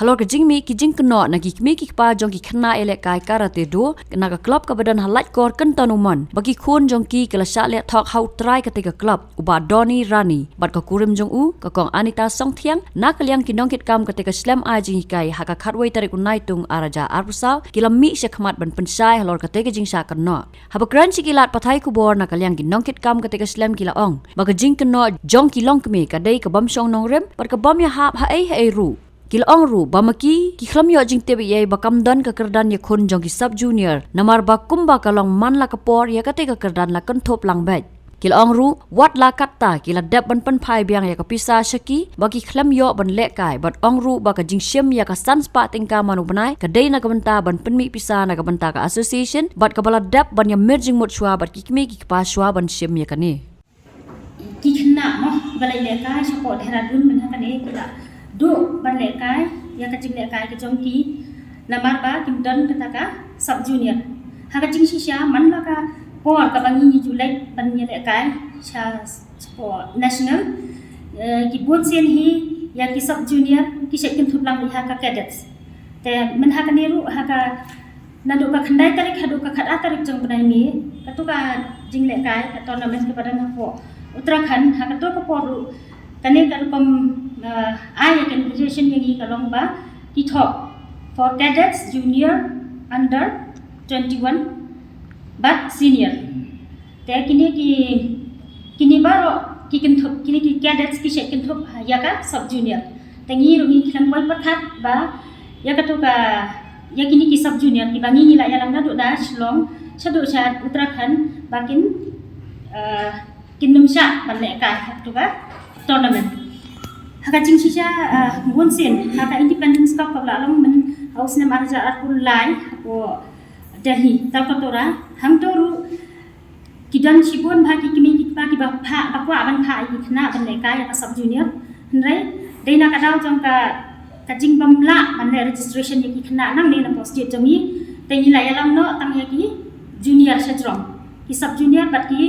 halor ke jing mi ki jing kno na ki mi ki pa jong ki khna ele kai karate do na ka club ka badan halat kor kan tanuman bagi khun jong ki kala sha le thok hau try ka te ka club uba Doni Rani bat ka kurim jong u ka kong Anita Song Thiang na kalyang kinong kit kam ka te ka slam a jing kai ha ka khatwai tarik unai tung araja arpusaw kilami se khmat ban pensai halor ka te ka jing sha kan no ha ba kran chi kilat pathai ku bor na kalyang kinong kit kam ka te ka slam kila ong ba ka jing kno jong kilong kme ka dei ka bam song nong rem par ka bam ya hap ha ei ru kil ong ru bamaki ki khlam yo jing te ye bakam dan ka kerdan ye khun jong ki sub junior namar ba kumba kalong man la ka por ya ka te ka kerdan la kan thop lang bai kil ong ru wat la katta kila dab ban pan phai biang ya ka pisa shaki baki khlam yo ban le kai bat ong ru ba ka jing shem ya ka san spa tingka manu banai ka dei na ka banta ban pen mi pisa na ka banta ka association bat ka bala dab ban ya merging mot shwa bat ki kme ki pa shwa ban shem ya ka ni ki khna mo balai le kai support Dehradun man ha ka ne kila do ban le kai ya ka jing le kai ka jong ki namar ba kim dan kata ka sub junior ha ka jing shisha man la ka por ka bangi ni julai ban ni le kai cha sport national ki bon sen hi ya ki sub junior ki se kim thup lang ha ka cadets te man ha ka ne ru ha ka na do ka khandai tarik ha do ka khada tarik jong banai mi ka tu ka jing le kai ka tournament ke badan ha po Uttarakhand ha ka to ka por ru kane ka kom ai organization yang i kalong ba ki top for cadets junior under 21 but senior te kini baro ki kin thop kini ki cadets ki se kin thop ya ka sub junior tangi ru ni khlam boy pathat ba ya ka to ka ya kini ki sub junior ki bangi ni la ya lam na do da Shillong chadu cha Uttarakhand bakin kinumsha ban le ka to ka tournament haka jing shisha wonsen haka independence cup kabla long men house ne marja arkul lai ko Delhi Talkatora hangtoru kidan shibon bha ki kimi ki pa ki ba pha bakwa ban pha ki khna ban le kai ka sub junior nrai deina ka daw jong ka jing bamla ban le registration ki khna nang ne na post je jong ni te ni la ya lam no tang ya ki junior sejrong ki sub junior bat ki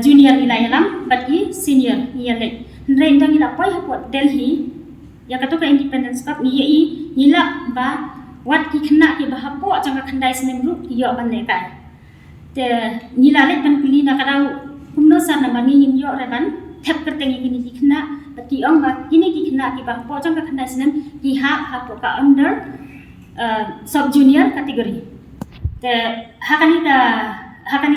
junior ni la ya lam bat ki senior ni ya le nrai ndang ila poi ha pot Delhi ya ka to ka independence cup ni la ba wat ki khna ki ba ha po jang ka khandai snem ru ki yo ban le kai te ni la le ban kuli na ka daw kumno san na mani nim yo re ban thep ka tengi ki ni khna ba ki ong ba ki ni ki khna ki ba po jang ka khandai snem ki ha po ka under sub junior category te hakani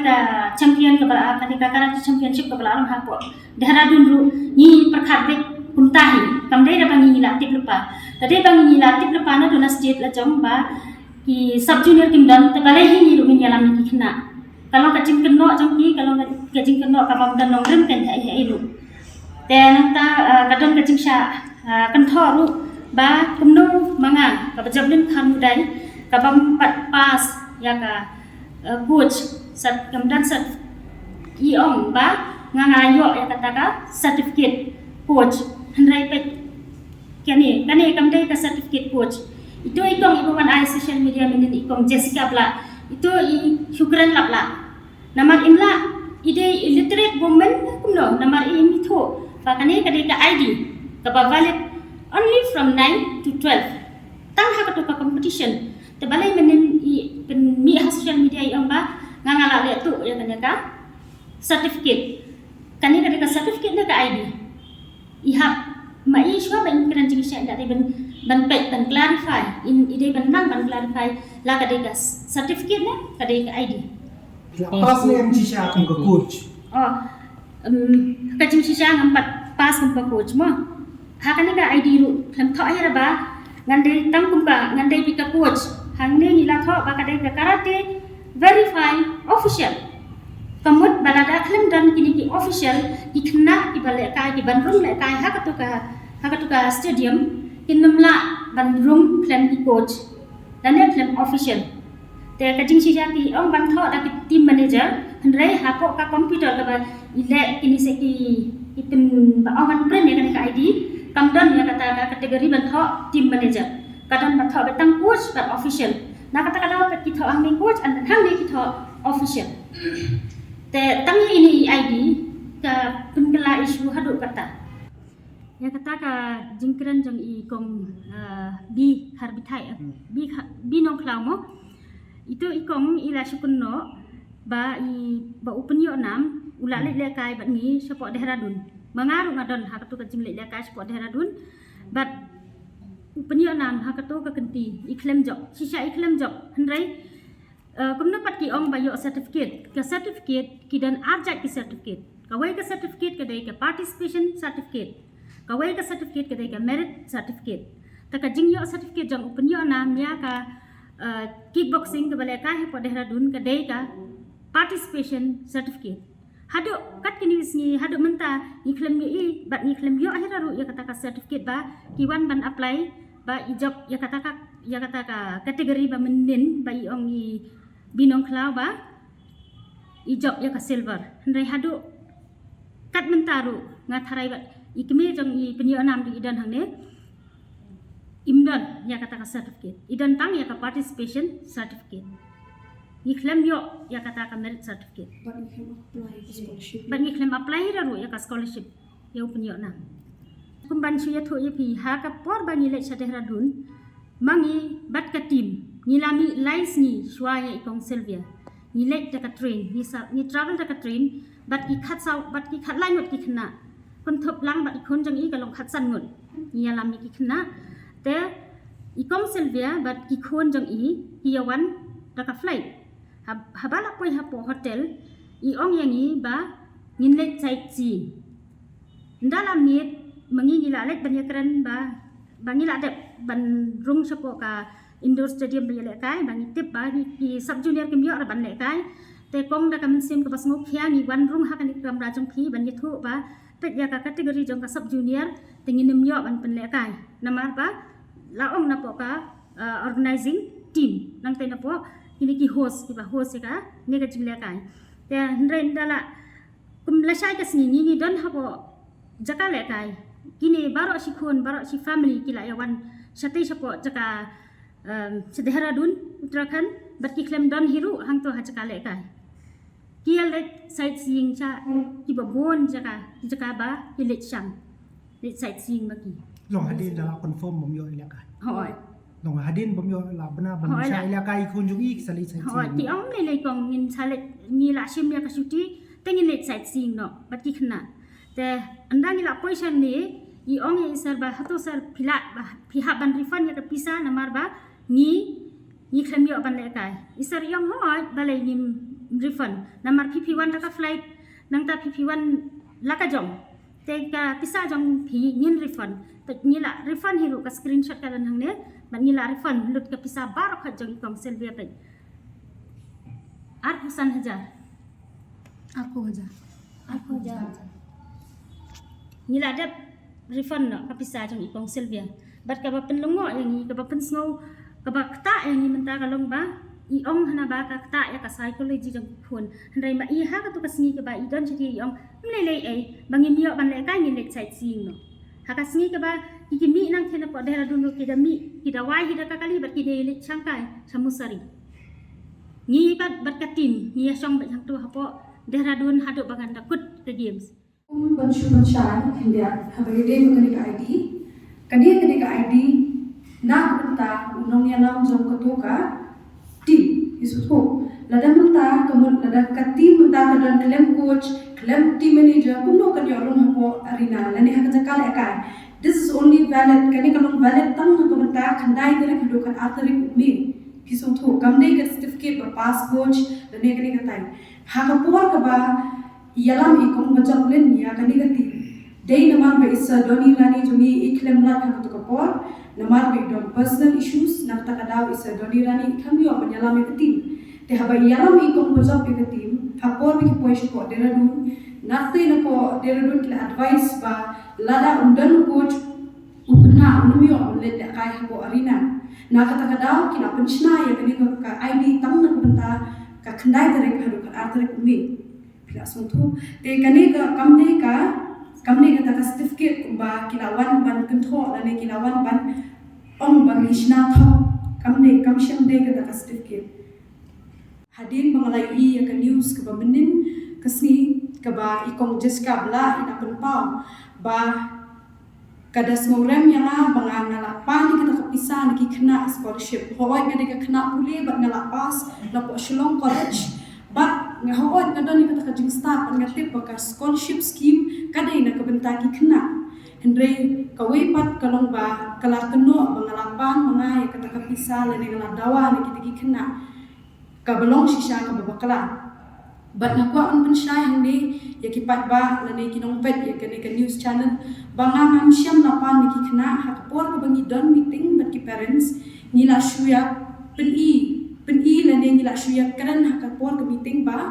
ka champion ka ba hakani ka karate championship ka ba ha po Dehradun ru ni prakhat de kumtahi kamdai da bangi la tip lupa tade bangi la tip lupa na dona state la jong ba ki sub junior kim dan te balai hi ni rumin yalam ni khna kalau ka jing keno jong ki kalau ka jing keno ka bam dan nong rem ken hai ru te nang ta ka don ka jing sha kan tho ru ba kumno manga ka bajab lim khan dai ka bam pat pass ya ka coach sat kam dan sat i ong ba nganga yo ya kata ka certificate coach handrai pe kani kamdai ka certificate coach itu ikong ibuan ai social media minin ikong Jessica bla itu i syukran lapla namar imla ide illiterate woman kumno namar i mitho pakane kadai ka ID ka valid only from 9 to 12 tang ha ka to ka competition te balai minin i pen mi social media i ong ba nganga la le tu ya kanya ka certificate kani kadai ka certificate na ka ID ihap mai shwa ban kran jing sha da ban pet ban clarify in ide ban nang ban clarify la ka de ka certificate na ka de ka ID pas ni mc sha kan ko coach ka jing sha ngam pat pas kan ko coach mo ha kan ka ID ru kan tho ai ba ngande tang kum ka ngande pi ka coach hang ne ni la tho ba ka de ka karate verify official kamut balada khlem dan kini ki official ki khna ki bale kai ki ban rum le kai ha ka tu ka stadium kinumla ban rum khlem ki coach dan ne khlem official te ka jing si ja ki ong ban tho da ki team manager handrai ha ko ka computer ka ba ile kini se ki pen ba ong ban print ne ka ID kam dan ya kata ka kategori ban tho team manager kadang ban tho ba tang coach ba official na kata kada pa ki tho ang ni coach and hang ni ki tho official te tangi ini ID ka penkela isu hadu kata ya kata ka jingkran jang I kong bi harbitai bi nong klau mo itu I kong ila syukunno ba upenyo nam ulalik lekai bat ni support Dehradun mangaru ngadon hakatu ka jinglik lekai support Dehradun bat upenyo nam hakatu ka kenti iklem job sisa iklem job hendrai kumna pat ki ong ba yo certificate ki dan arjat ki certificate kawai ka certificate ka dai ka participation certificate kawai ka certificate ka dai ka merit certificate taka jingyo certificate jang upenyo nam ya ka kickboxing ka balai ka support Dehradun ka dai ka participation certificate haduk kat kini wisni haduk menta iklem ni bat ni iklem yo akhir ru ya kata ka certificate ba kiwan ban apply ba I job ya kata ka kategori ba menin ba I ong I binong klau ba I job ya ka silver hendai haduk kat menta ru ngatharai ba ikme jong I penyo nam di idan hang ne imdan ya kata ka certificate idan tang ya ka participation certificate iklem yo ya kata ka merit certificate ban iklem apply ru ya ka scholarship ya penyo nam kumban suya tho ye pi ha ka por ba ni le Dehradun mangi bat ka team ni lami lines ni shwa ye kong Sylvia ni le ta ka train ni travel ta ka train bat ki khat sau bat ki khat lai ngot ki khna kon thop lang bat ikon jang I ka long khat san ngot ni lami ki khna te I kong Sylvia bat ki khon jang I yawan ta ka flight habala poi ha po hotel I ong yang I ba ngin le chai chi ndalam ni mangi ngila lek banyakran ba ngila dep ban rung sapo ka indoor stadium ba yele kai bangi tip ba ki sub junior kim yo ban le kai te kong da kam sim ka bas ngok khia ni wan rung ha kan kam ra jong phi ban yethu ba pet ya ka kategori jong ka sub junior te nginem yo ban pen le kai namar ba la ong na po ka organizing team nang te na po ini ki host ka ne ka jing le kai te ren dala kum la shai ka sni ni don ha po jaka le kai kini baro si khon baro si family kila yawan sate sapo jaka Dehradun Uttarakhand bat ki klem don hiru hang to ha jaka le kai kiel le sightseeing cha ki ba bon jaka ba ki le cham le sightseeing ba ki Long hadin dalam confirm bom yo ilakai hoi long hadin bom yo la bana bom sha ilakai kun jung ik sali sai hoi ti ong le kong ngin chale ni la shim ya ka shuti tengin le sightseeing no bat ki khna te andang ila poison ni I ong ya isar ba hato sar pilat ba pihak ban refund ya ke pisa namar ba ni klem yo ban le kai isar yong hoi balai ni refund namar PP1 ta ka flight nang ta PP1 la ka jong te ka pisa jong phi nin refund te ni la refund hiru ka screenshot ka dan hang ne ban ni la refund lut ka pisa bar khat jong kong Sylvia pe ar pusan hajar aku aja ni la dap refund no kapisa jong ikong Sylvia bat ka ba penlongo yang ni ka ba pensngau ka ba kta yang ni menta ka long ba I ong hana ba ka kta ya ka psychology jong phun hendai ma I ha ka tu ka sngi ka ba I don chati I ong mle ai bangi mio ban le ka ni le chai sing no ha ka sngi ka ba ki mi nang thena po Dehradun ki da mi ki da wai hi da ka kali bat ki de le changkai samusari ni bat ka tim ni song ba jang tu ha po Dehradun hadu bagan da kut the games Bansuman Shah India habagi day maganik ID kani ka ID na kunta unong yanam jong katuka team isuto lada menta kamun lada ka team menta kadan klem coach klem team manager kuno kan yorong hapo arena lani haka jakal ekai this is only valid kani kalong valid tang na kumenta khandai dire kudokan atharik me isuto kamne ka certificate or pass coach lani kani katai haka por ka ba yalam ikong macam len ya kani gati day namar be isa doni rani juni iklem la kan to kapor namar be don personal issues nakta kadaw isa doni rani khamyo banyalam ikati te haba yalam ikong macam be gati hapor be poish ko Dehradun naste na ko Dehradun kila advice ba lada undan coach upna unmyo le da kai ko arena nakata kadaw kila penchna ya kani ka ID tam na benta ka khandai dare ka do ka artrik me langsung tu, te kani ka kamne ka taka certificate ba kilawan ban control lani kilawan ban ong ban isna tho kamne kamsham de ka taka certificate hadin bangalai ya ka news ka ba menin kasni ka ba ikong Jessica bla ina penpau ba kada semurem yang bangang ngalapan kita kepisah lagi kena scholarship hoy ngade kena pulih bat ngalapas na po Shillong College bat ngahoy ngadon kita kajing staff ngatip baka scholarship scheme kada ina kabentagi kena Hendrei kawai pat kalong ba kalar keno bangalapan mangai kata kepisah lene ngaladawa ni kita kena kabelong sisa ka babakala bat nakwa on pensyai handi ya kipat ba lene kinong pet ya kene ke news channel banga ngam syam lapan ni kena hakpor ka bangi don meeting bat ki parents nila shuya pen i lene nila shuya keren hakpor ka meeting ba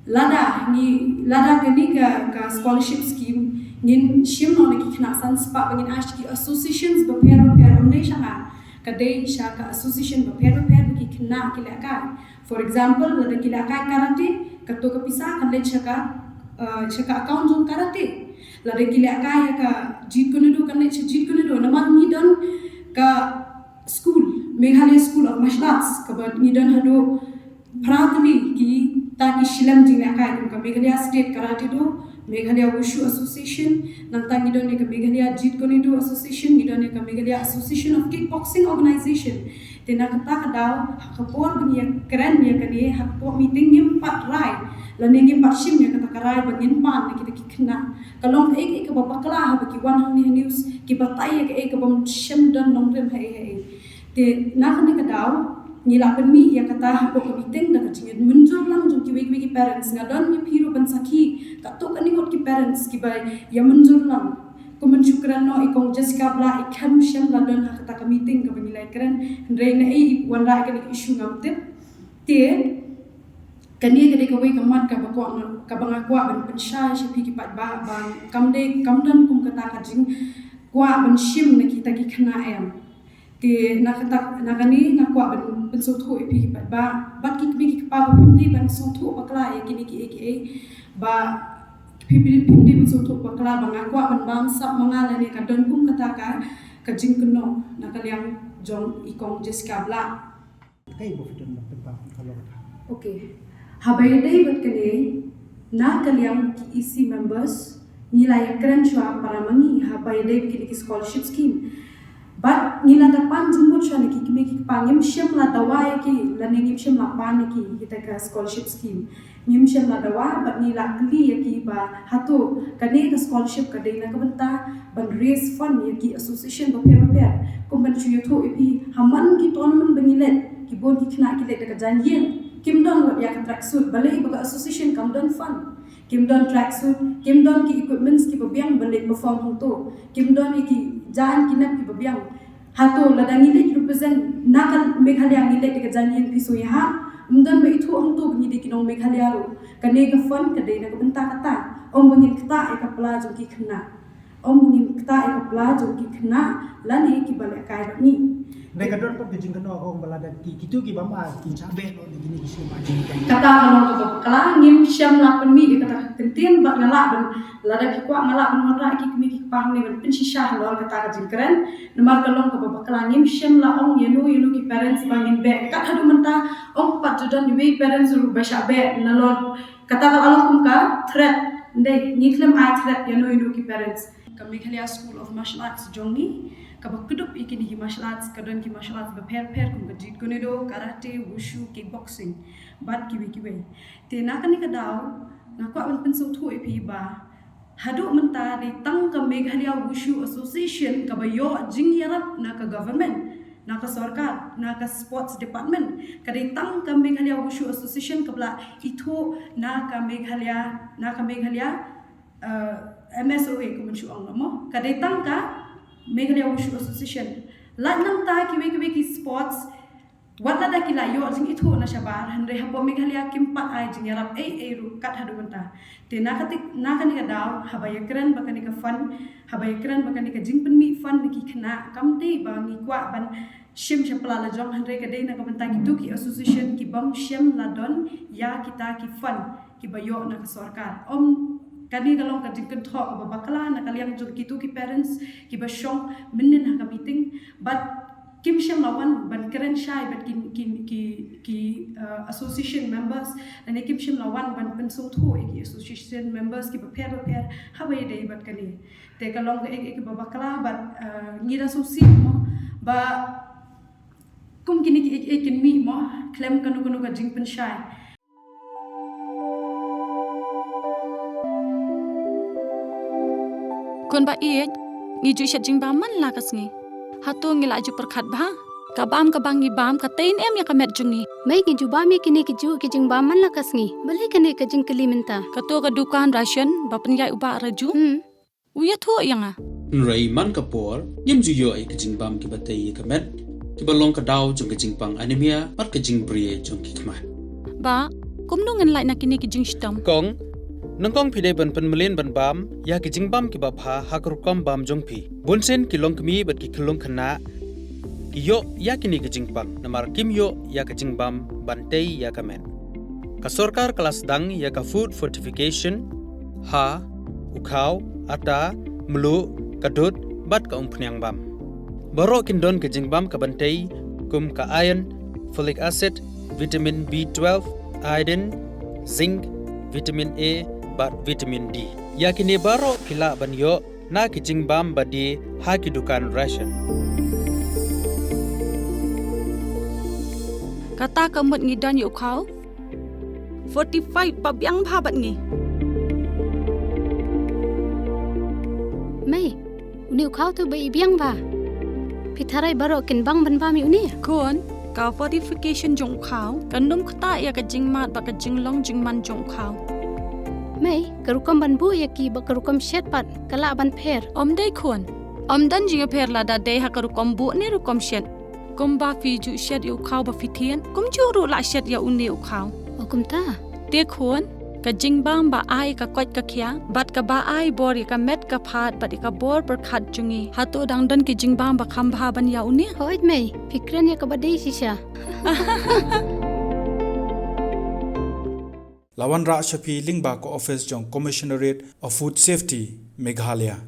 lada kini ka scholarship scheme ngin syam no ni kena san spa bangin ash ki associations ba per onde sha kadai sha ka association ba per ki kena kilaka. For example, lada kilakai karate, kato kepisah kan led shaka account zone karate. Lada kilakai ka jit kunedo kan led jit kunedo. Naman ngidon ka school, Meghalaya School of Martial Arts. Kabat ngidon hado proudly ki taki shilam jinglakai ka Meghalaya State Karate Do, Meghalaya Wushu Association, nantang ngidon ka Meghalaya Jit Kunedo Association, ngidon ka Meghalaya Association of Kickboxing Organization. Tena kata kadau hakapor bagi keren dia kani hakapor meeting ngim pat rai lani ngim pat shim ya kata karai bangin pan kita kena kalong ek ka babakla bagi wan hang ni news ki batai ek bam shim don nong rem hai te na kani kadau ngila penmi ya kata hakapor meeting da kacing munjur lang jom ki wegi parents ngadon ni piru bansaki kato kani ngot ki parents ki bai ya munjur lang Kumensyukuran no ikong Jessica bla ikam syam ladon hakata ka meeting ka bangilai keren reina wan ra ka isu ngamtip te kani ka de ka wei kamat ka bakwa ka bangakwa ban pensha shi pi ki pat ba bang kamde kamdan kum kata ka jing kwa ban shim na kita ki khana em te nakata nakani nakwa ban pensotho pi ki pat ba bat ki ki pa ba pimdi ban sotho bakla e kini ki ba pipili bensotok bakla bangakwa ban bangsa mangala ni kadon kum kataka kajing keno nakaliang jong ikong Jessica bla Kay bo fiton magpapa kalau okay habay day bat kani nakaliang EC members nilai keren chua para mangi habay day kini scholarship scheme but nila dapan jumut chua ni kimi pangim syam la dawai ki laningim syam la pan ki kita ka scholarship scheme ngimshem la dawa bat nila kli yaki ba hatu kane ka scholarship ka dei na ka banta ban raise fund yaki association ba per kum ban chu yotho ipi haman ki tournament bangilet ki bon ki khna ki le ka janyen kim don wat ya ka tracksuit balai ba association kam don fund kim don tracksuit kim don ki equipments ki ba biang balai perform hong to kim don ki jan ki nap ki ba biang hatu la dangilet represent nakal Meghalaya ngilet ka janyen ki so ya Mungkin begitu orang tu begini kinong Meghalaya ro, kane ka fun kade na kabenta kata, om bangin kata eka pelajong ki kena, om bangin kata eka pelajong ki kena, lani ki balik kai ni. Dai kadon pag kajing keno akong balada ki kitu ki bama ki cabe no di gini kisih maji. Kata kalau tu bakala ngim syam lapan mi kata kentin bak ngalak ban lada ki kwa ngalak ban mara ki kemi ki pang ni ban pensisah lor kata kajing keren, nomor kalong ke bakala ngim syam la ong yenu ki parents bangin be kat hadu menta ong pat judan di parents ru basha be nalor kata kalau kum ka threat ndai niklem I threat yenu ki parents ka Meghalaya School of Martial Arts jongi kabak kedup ikini ki martial arts kadon ki martial arts beper kum kajit kunedo karate wushu kickboxing bat kiwi te nakani kadau nakwa ban pensau thu ipi ba hadu menta de tang ka Meghalaya Wushu Association ka bayo jing yarap na ka government na ka sarkar na ka sports department kadai tang ka Meghalaya Wushu Association kabla itu na ka Meghalaya MSOA ko man syuang mo kadai tang ka Meghalaya Wushu Association lanang ta kiwi ki sports wala da kila yo jing itu na shabar hanre hapo Meghalaya kimpat ai jing yarap ru kat hadu banta te nakani ka daw habaya keren bakani ka fun habaya keren bakani ka jing penmi fun ki khna kamte ba ngi kwa ban shim chapla la jong hanre ka dei na ka banta ki tu ki association ki bam shim la don ya kita ki fun ki bayo na ka sarkar om kani kalong ka jing kenthok ba bakla na kaliang jong ki tu ki parents ki ba shong minin ha ka meeting but Kim Shem Lawan ban keren shai ban ki association members dan Kim Shem Lawan ban pensung thu ki association members ki pair habai dei bat kani te kalong ek babakla bat ngira susi mo ba kum kini ki kin mi mo klem kanu ka jing pen shai kon ba ngi ju shat jing ba man la kasngi hatu ngi la ju perkhat ba kabam kabang ngi bam ka tain em ya kamet jungi Mai ki juba mi kini ki ju ki jing ba man la kasngi bale kene ka jing keli minta ka to ka dukan ration ba penyai uba raju uya thu yanga Nrai man kapor yem ju yo ai kajing bam ki batei kamet ki balong ka daw jong kajing pang anemia pat kajing brie jong ki kman ba kumnu ngan lai na kini ki jing stam Kong nangkong pide ban penmelin ban bam ya ki jingbam ki bapha hakrukom bam jongpi bunsen ki longkmi bat ki khulong khana yo ya kini ki jingpang namar kim yo ya ki jingbam bantei ya kamen ka sarkar kelas dang ya ka food fortification ha ukhau ata mlu kadut bat ka umpnyang bam baro kindon ki jingbam ka bantei kum ka iron folic acid vitamin B12 iodine zinc vitamin A bat vitamin D. Yakini baro kila banyo na kijing bam badi haki dukan ration. kata kamut ngi dan yu khau 45 babyang bhabat ngi Mai uni khau tu bai biang ba pitharai baro kin bang ban ba mi uni kon ka fortification jong khau kanum khata ya ka jing mat ba ka jing long jing man jong khau Mai karukam ban bu ya ki ba karukam shet pat kala ban pher om dai khon om dan jing pher la da dei ha ka rukom bu ni rukom shet kum ba fi ju shet yu khau ba fi thien kum ju ru la shet ya uni u khau okum ta te khon ka jing bam ba ai ka kwat ka khya bat ka ba ai bor ka met ka phat bat ka bor per khat jungi hatu dang dan ki jing bam ba kham bha ban ya uni hoit mai fikran ya ka badai shisha Lawan Ra Shafi Lingba Ko Office Jong Commissionerate of Food Safety Meghalaya